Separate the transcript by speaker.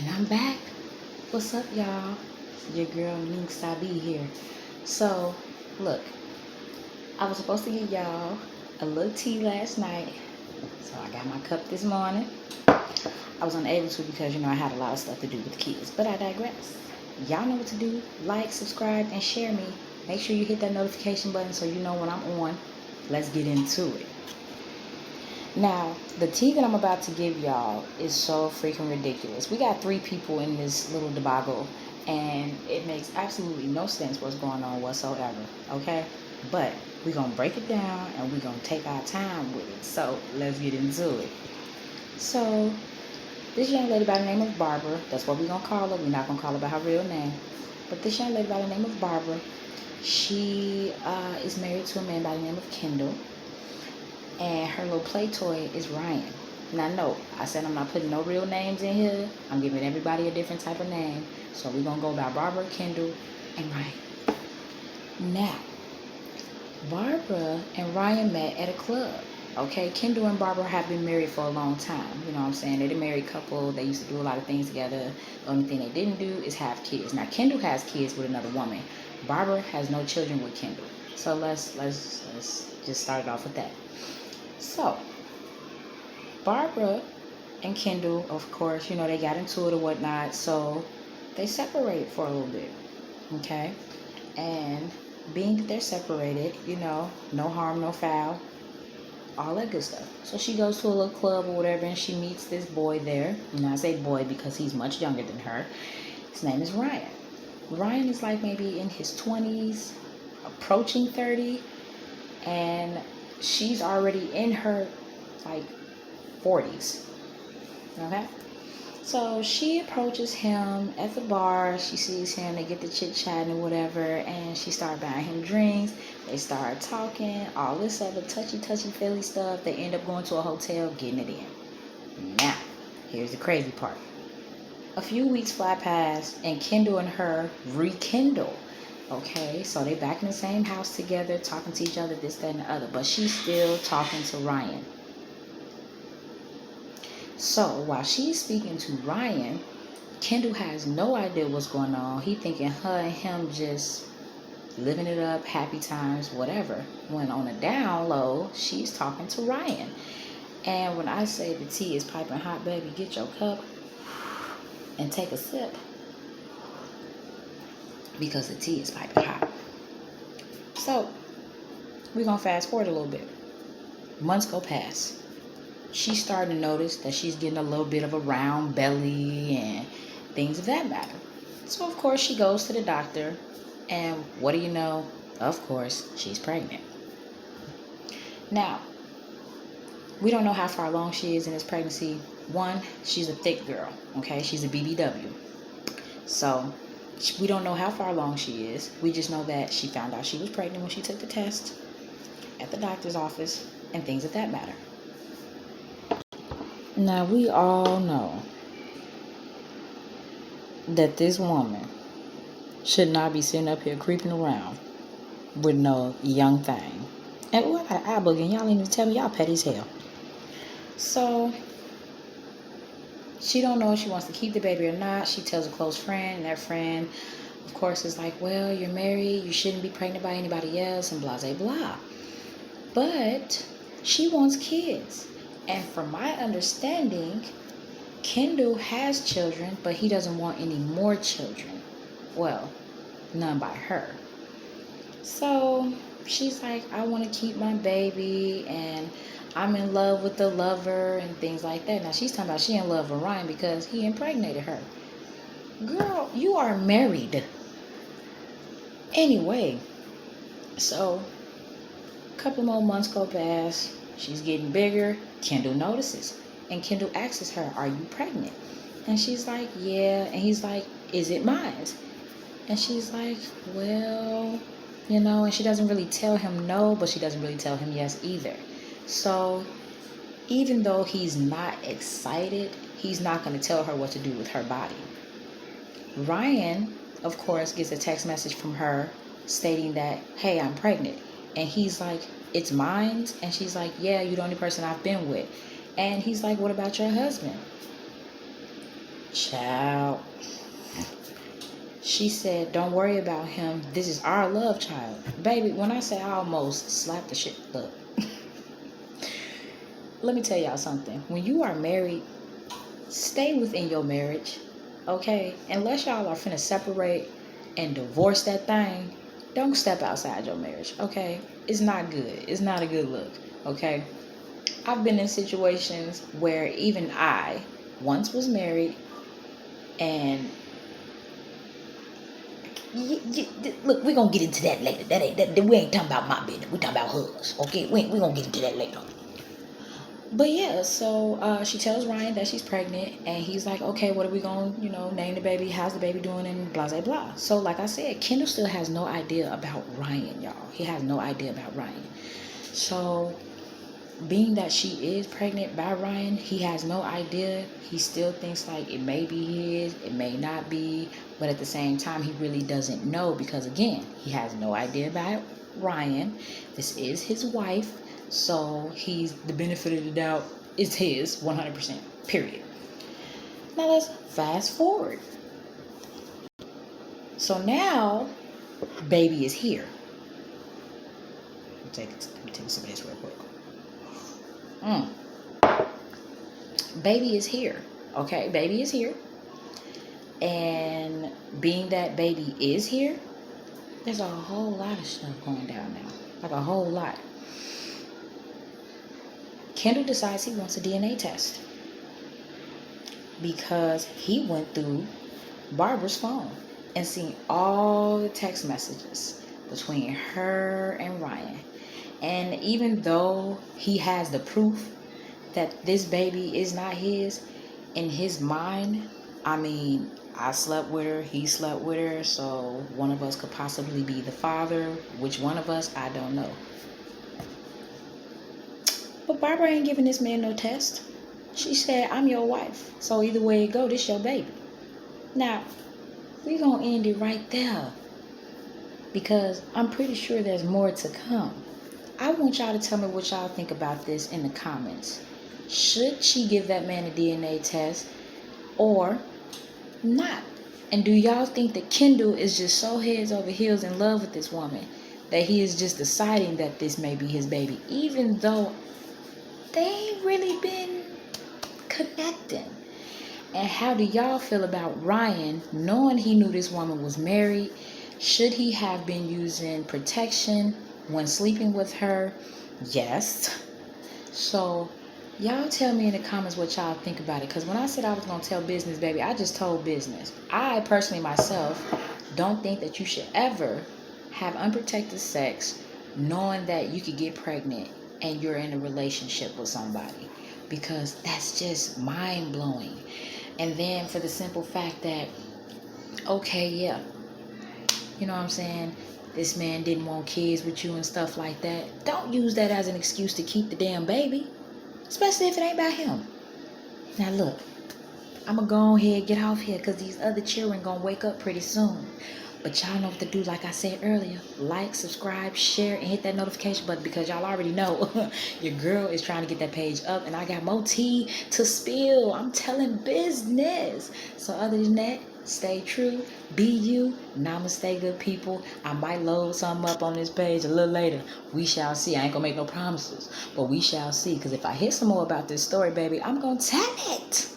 Speaker 1: And I'm back. What's up, y'all? Your girl Mink Sabi here. So, look, I was supposed to give y'all a little tea last night. So I got my cup this morning. I was unable to because, I had a lot of stuff to do with the kids. But I digress. Y'all know what to do. Like, subscribe, and share me. Make sure you hit that notification button so you know when I'm on. Let's get into it. Now, the tea that I'm about to give y'all is so freaking ridiculous. We got 3 people in this little debacle, and it makes absolutely no sense what's going on whatsoever, okay? But we're going to break it down, and we're going to take our time with it. So, let's get into it. So, this young lady by the name of Barbara, that's what we're going to call her. We're not going to call her by her real name. But this young lady by the name of Barbara, she is married to a man by the name of Kendall. And her little play toy is Ryan. Now, no, I said I'm not putting no real names in here. I'm giving everybody a different type of name. So we're going to go by Barbara, Kendall, and Ryan. Now, Barbara and Ryan met at a club. Okay, Kendall and Barbara have been married for a long time. You know what I'm saying? They're a married couple. They used to do a lot of things together. The only thing they didn't do is have kids. Now, Kendall has kids with another woman. Barbara has no children with Kendall. So let's just start it off with that. So, Barbara and Kendall, of course, they got into it or whatnot. So, they separated for a little bit. Okay? And being that they're separated, no harm, no foul. All that good stuff. So, she goes to a little club or whatever, and she meets this boy there. And I say boy because he's much younger than her. His name is Ryan. Ryan is like maybe in his 20s, approaching 30. And she's already in her, 40s. Okay? So she approaches him at the bar. She sees him. They get to chit-chatting or whatever. And she starts buying him drinks. They start talking. All this other touchy-feely stuff. They end up going to a hotel, getting it in. Now, here's the crazy part. A few weeks fly past, and Kendall and her rekindle. Okay, so they back in the same house together, talking to each other, this, that, and the other. But she's still talking to Ryan. So while she's speaking to Ryan, Kendall has no idea what's going on. He thinking her and him just living it up, happy times, whatever. When on the down low, she's talking to Ryan. And when I say the tea is piping hot, baby, get your cup and take a sip. Because the tea is piping hot. So, we're going to fast forward a little bit. Months go past. She's starting to notice that she's getting a little bit of a round belly and things of that matter. So, of course, she goes to the doctor. And what do you know? Of course, she's pregnant. Now, we don't know how far along she is in this pregnancy. One, she's a thick girl. Okay? She's a BBW. So, we don't know how far along she is. We just know that she found out she was pregnant when she took the test at the doctor's office and things of that matter. Now, we all know that this woman should not be sitting up here creeping around with no young thing. And I got an eye boogie, and y'all ain't even tell me y'all petty as hell. So, she don't know if she wants to keep the baby or not. She tells a close friend, and that friend, of course, is like, well, you're married. You shouldn't be pregnant by anybody else, and blah, blah, blah. But she wants kids. And from my understanding, Kendall has children, but he doesn't want any more children. Well, none by her. So she's like, I want to keep my baby, and I'm in love with the lover and things like that. Now, she's talking about she in love with Ryan because he impregnated her. Girl, you are married. Anyway, so a couple more months go past. She's getting bigger. Kendall notices. And Kendall asks her, are you pregnant? And she's like, yeah. And he's like, is it mine? And she's like, well, and she doesn't really tell him no, but she doesn't really tell him yes either. So, even though he's not excited, he's not going to tell her what to do with her body. Ryan, of course, gets a text message from her stating that, hey, I'm pregnant. And he's like, it's mine? And she's like, yeah, you're the only person I've been with. And he's like, what about your husband? Child. She said, don't worry about him. This is our love child. Baby, when I say I almost slapped the shit, look. Let me tell y'all something. When you are married, stay within your marriage, okay? Unless y'all are finna separate and divorce that thing, don't step outside your marriage, okay? It's not good. It's not a good look, okay? I've been in situations where even I once was married and look, we're gonna get into that later. We ain't talking about my business. We talking about hers, okay? We gonna get into that later. But yeah, so she tells Ryan that she's pregnant, and he's like, okay, what are we gonna, name the baby? How's the baby doing? And blah, blah, blah. So like I said, Kendall still has no idea about Ryan, y'all. He has no idea about Ryan. So being that she is pregnant by Ryan, he has no idea. He still thinks like it may be his, it may not be, but at the same time, he really doesn't know because again, he has no idea about Ryan. This is his wife, so he's the benefit of the doubt is his 100%. Period. Now let's fast forward. So now, baby is here. Let me take some of this real quick. Baby is here. Okay, baby is here. And being that baby is here, there's a whole lot of stuff going down now. Like a whole lot. Kendall decides he wants a DNA test because he went through Barbara's phone and seen all the text messages between her and Ryan. And even though he has the proof that this baby is not his, in his mind, I mean, I slept with her, he slept with her, so one of us could possibly be the father. Which one of us, I don't know. But Barbara ain't giving this man no test. She said, I'm your wife, so either way it go, this your baby. Now, we gonna end it right there because I'm pretty sure there's more to come. I want y'all to tell me what y'all think about this in the comments. Should she give that man a DNA test or not? And do y'all think that Kendall is just so heads over heels in love with this woman that he is just deciding that this may be his baby, even though they ain't really been connecting? And how do y'all feel about Ryan knowing he knew this woman was married? Should he have been using protection when sleeping with her? Yes. So y'all tell me in the comments what y'all think about it. Because when I said I was going to tell business, baby, I just told business. I personally myself don't think that you should ever have unprotected sex knowing that you could get pregnant and you're in a relationship with somebody. Because that's just mind-blowing. And then for the simple fact that, okay, yeah, you know what I'm saying? This man didn't want kids with you and stuff like that. Don't use that as an excuse to keep the damn baby. Especially if it ain't about him. Now look, I'm going to go ahead get off here because these other children going to wake up pretty soon. But y'all know what to do, like I said earlier. Like, subscribe, share, and hit that notification button because y'all already know your girl is trying to get that page up and I got more tea to spill. I'm telling business. So other than that, stay true, be you, namaste, good people. I might load something up on this page a little later. We shall see. I ain't gonna make no promises, but we shall see. Because if I hear some more about this story, baby, I'm gonna tell it.